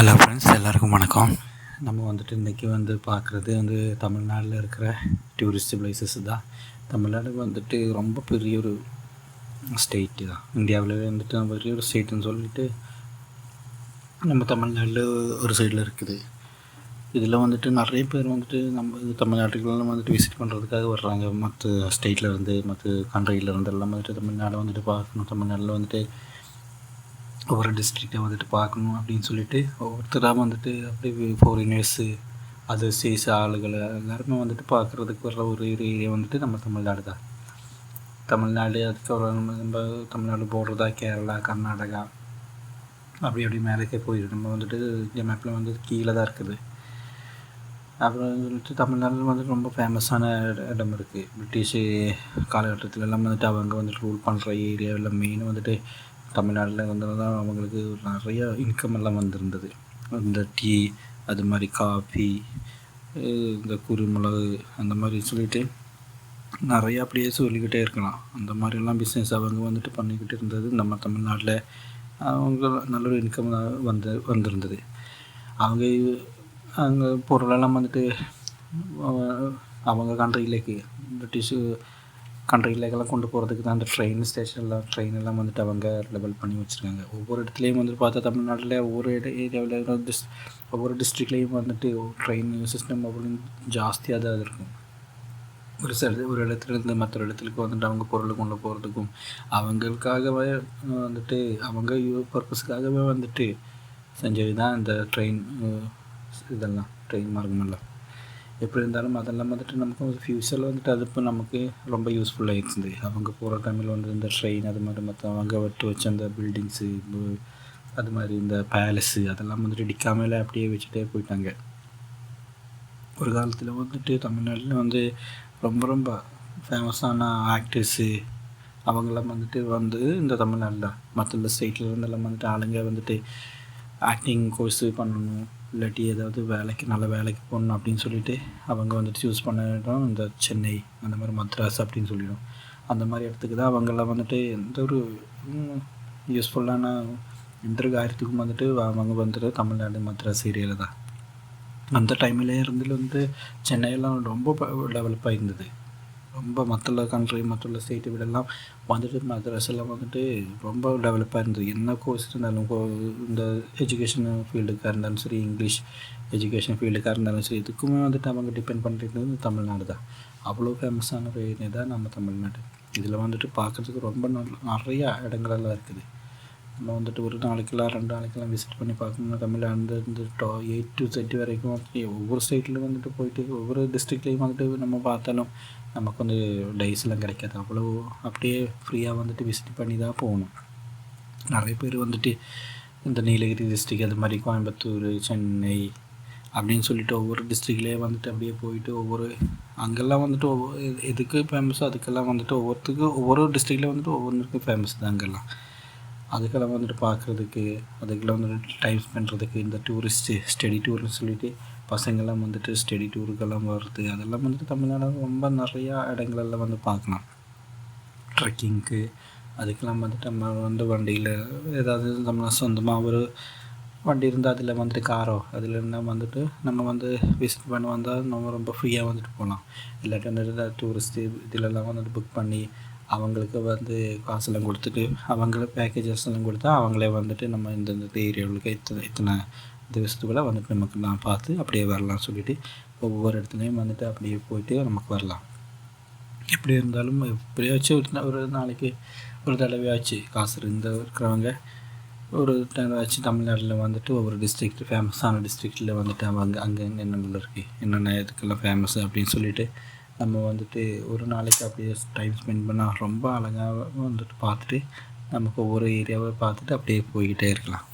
Hello friends, எல்லாருக்கும் வணக்கம். நம்ம வந்துட்டு இன்றைக்கி பார்க்குறது தமிழ்நாட்டில் இருக்கிற டூரிஸ்ட் பிளேசஸ் தான். தமிழ்நாடு வந்துட்டு ரொம்ப பெரிய ஒரு ஸ்டேட்டு தான். இந்தியாவில் பெரிய ஒரு ஸ்டேட்டுன்னு சொல்லிட்டு நம்ம தமிழ்நாட்டில் ஒரு சைடில் இருக்குது. இதில் நிறைய பேர் நம்ம தமிழ்நாட்டுக்குலாம் விசிட் பண்ணுறதுக்காக வர்றாங்க. மற்ற ஸ்டேட்டில் இருந்து மற்ற கண்ட்ரியிலேருந்து எல்லாம் தமிழ்நாடை பார்க்கணும். தமிழ்நாட்டில் ஒவ்வொரு டிஸ்ட்ரிக்டை பார்க்கணும் அப்படின்னு சொல்லிட்டு ஒவ்வொருத்தராக அப்படியே ஃபாரினர்ஸு அதர் ஸ்டேட்ஸ் ஆளுகளை எல்லாருமே பார்க்குறதுக்கு வர்ற ஒரு ஏரியா நம்ம தமிழ்நாடு தான். தமிழ்நாடு அதுக்கப்புறம் நம்ம தமிழ்நாடு போடுறதா கேரளா, கர்நாடகா அப்படி மேலேக்கே போயிடும். நம்ம இந்த மேப்பில் கீழே தான் இருக்குது. அப்புறம் தமிழ்நாட்டில் ரொம்ப ஃபேமஸான இடம் இருக்குது. பிரிட்டிஷு காலகட்டத்திலலாம் அவங்க ரூல் பண்ணுற ஏரியாவில் மெயின் தமிழ்நாட்டில் தான் அவங்களுக்கு நிறைய இன்கம் எல்லாம் வந்திருந்தது. இந்த டீ, அது மாதிரி காஃபி, இந்த குருமிளகு அந்த மாதிரி சொல்லிட்டு நிறையா அப்படியே சொல்லிக்கிட்டே இருக்கலாம். அந்த மாதிரிலாம் பிஸ்னஸ் அவங்க பண்ணிக்கிட்டு இருந்தது நம்ம தமிழ்நாட்டில். அவங்க நல்ல ஒரு இன்கம் வந்திருந்தது. அவங்க அங்கே பொருளெல்லாம் அவங்க கண்ட்ரியிலேக்கு பிரிட்டிஷு கண்ட்ரியிலேக்கெல்லாம் கொண்டு போகிறதுக்கு தான் அந்த ட்ரெயின் எல்லாம் அவங்க லெவல் பண்ணி வச்சுருக்காங்க. ஒவ்வொரு இடத்துலையும் பார்த்தா தமிழ்நாட்டில் ஒவ்வொரு ஏரியாவில் ஒவ்வொரு டிஸ்ட்ரிக்ட்லேயும் ட்ரெயின் சிஸ்டம் அப்படின்னு ஜாஸ்தியாக தான் இருக்கும். ஒரு இடத்துலேருந்து மற்ற இடத்துக்கு அவங்க பொருளை கொண்டு போகிறதுக்கும் அவங்களுக்காகவே அவங்க பர்பஸுக்காகவே செஞ்சது தான் இந்த ட்ரெயின் மார்க்கமெல்லாம். எப்படி இருந்தாலும் அதெல்லாம் நமக்கு ஃப்யூச்சரில் அது இப்போ நமக்கு ரொம்ப யூஸ்ஃபுல்லாக இருக்குது. அவங்க போகிற டைமில் இந்த ட்ரெயின் அது மாதிரி மற்ற அவங்க வச்ச அந்த பில்டிங்ஸு, அது மாதிரி இந்த பேலஸு அதெல்லாம் இடிக்காமலே அப்படியே வச்சுட்டே போயிட்டாங்க. ஒரு காலத்தில் தமிழ்நாட்டில் ரொம்ப ரொம்ப ஃபேமஸான ஆக்டர்ஸு அவங்கெல்லாம் இந்த தமிழ்நாட்டில் மற்ற ஸ்டேட்டில் இருந்தெல்லாம் ஆளுங்க ஆக்டிங் கோர்ஸு பண்ணணும், இல்லாட்டி ஏதாவது நல்ல வேலைக்கு போகணும் அப்படின்னு சொல்லிட்டு அவங்க சூஸ் பண்ண இடம் இந்த சென்னை, அந்த மாதிரி மத்ராஸ் அப்படின்னு சொல்லிடும். அந்த மாதிரி இடத்துக்கு தான் அவங்கெல்லாம் எந்த ஒரு யூஸ்ஃபுல்லான எந்த ஒரு காரியத்துக்கும் அவங்க தமிழ்நாடு மத்ராஸ் ஏரியாவில் தான். அந்த டைமில் இருந்து சென்னையெல்லாம் ரொம்ப டெவலப்பாக இருந்தது. ரொம்ப மற்ற கண்ட்ரி மற்ற ஸ்டேட்டை விடலாம் மദ്രാஸ் எல்லாம் ரொம்ப டெவலப்பாக இருந்தது. என்ன கோர்ஸ் இருந்தாலும் இந்த எஜுகேஷன் ஃபீல்டுக்காக இருந்தாலும் சரி, இங்கிலீஷ் எஜுகேஷன் ஃபீல்டுக்காக இருந்தாலும் சரி, இதுக்குமே அவங்க டிபெண்ட் பண்ணுறது தமிழ்நாடு தான். அவ்வளோ ஃபேமஸான ஒரு ஏரியா தான் நம்ம தமிழ்நாடு. இதில் பார்க்குறதுக்கு ரொம்ப நிறையா இடங்களெல்லாம் இருக்குது. நம்ம ஒரு நாளைக்கெல்லாம் 2 நாளைக்கெல்லாம் விசிட் பண்ணி பார்க்கணும்னா தமிழ்நாடு இந்த A to Z வரைக்கும் ஒவ்வொரு ஸ்டேட்டில் போயிட்டு ஒவ்வொரு டிஸ்ட்ரிக்ட்லேயும் நம்ம பார்த்தாலும் நமக்கு டேஸ்லாம் கிடைக்காது. அவ்வளோ அப்படியே ஃப்ரீயாக விசிட் பண்ணி தான் போகணும். நிறைய பேர் இந்த நீலகிரி டிஸ்ட்ரிக், அது மாதிரி கோயம்புத்தூர், சென்னை அப்படின்னு சொல்லிட்டு ஒவ்வொரு டிஸ்ட்ரிக்ட்லேயே அப்படியே போயிட்டு அங்கெல்லாம் ஒவ்வொரு எதுக்கு ஃபேமஸோ அதுக்கெல்லாம் ஒவ்வொருத்துக்கும் ஒவ்வொரு டிஸ்ட்ரிக்டில் ஒவ்வொன்றுக்கும் ஃபேமஸ் தான். அங்கெல்லாம் அதுக்கெல்லாம் பார்க்குறதுக்கு, அதுக்கெல்லாம் டைம் ஸ்பெண்ட்றதுக்கு இந்த ஸ்டடி டூர்னு சொல்லிட்டு பசங்கள்லாம் ஸ்டடி டூருக்கெல்லாம் வருது. அதெல்லாம் தமிழ்நாடு ரொம்ப நிறையா இடங்களெல்லாம் பார்க்கலாம். ட்ரெக்கிங்க்கு அதுக்கெல்லாம் நம்ம வண்டியில் ஏதாவது நம்ம சொந்தமாக ஒரு வண்டி இருந்தால் அதில் காரோ அதில் இருந்தால் நம்ம விசிட் பண்ண வந்தால் நம்ம ரொம்ப ஃப்ரீயாக போகலாம். இல்லாட்டி டூரிஸ்ட்டு இதிலெல்லாம் புக் பண்ணி அவங்களுக்கு காசெல்லாம் கொடுத்துட்டு அவங்கள பேக்கேஜஸ் எல்லாம் கொடுத்தா அவங்களே நம்ம இந்த ஏரியாவுக்கு இத்தனை திவசத்துக்குள்ளே நமக்கு நான் பார்த்து அப்படியே வரலாம்னு சொல்லிவிட்டு ஒவ்வொரு இடத்துலையும் அப்படியே போயிட்டு நமக்கு வரலாம். எப்படி இருந்தாலும் எப்படியாச்சும் ஒரு நாளைக்கு ஒரு தடவையாச்சு காசு இருக்கிறவங்க ஒரு தடவையாச்சு தமிழ்நாட்டில் ஒவ்வொரு டிஸ்ட்ரிக்ட் ஃபேமஸான டிஸ்ட்ரிக்டில் அவங்க அங்கே என்னென்ன இருக்குது, என்னென்ன இதுக்கெல்லாம் ஃபேமஸ் அப்படின்னு சொல்லிட்டு நம்ம ஒரு நாளைக்கு அப்படியே டைம் ஸ்பெண்ட் பண்ணால் ரொம்ப அழகாக பார்த்துட்டு நமக்கு ஒவ்வொரு ஏரியாவை பார்த்துட்டு அப்படியே போய்கிட்டே இருக்கலாம்.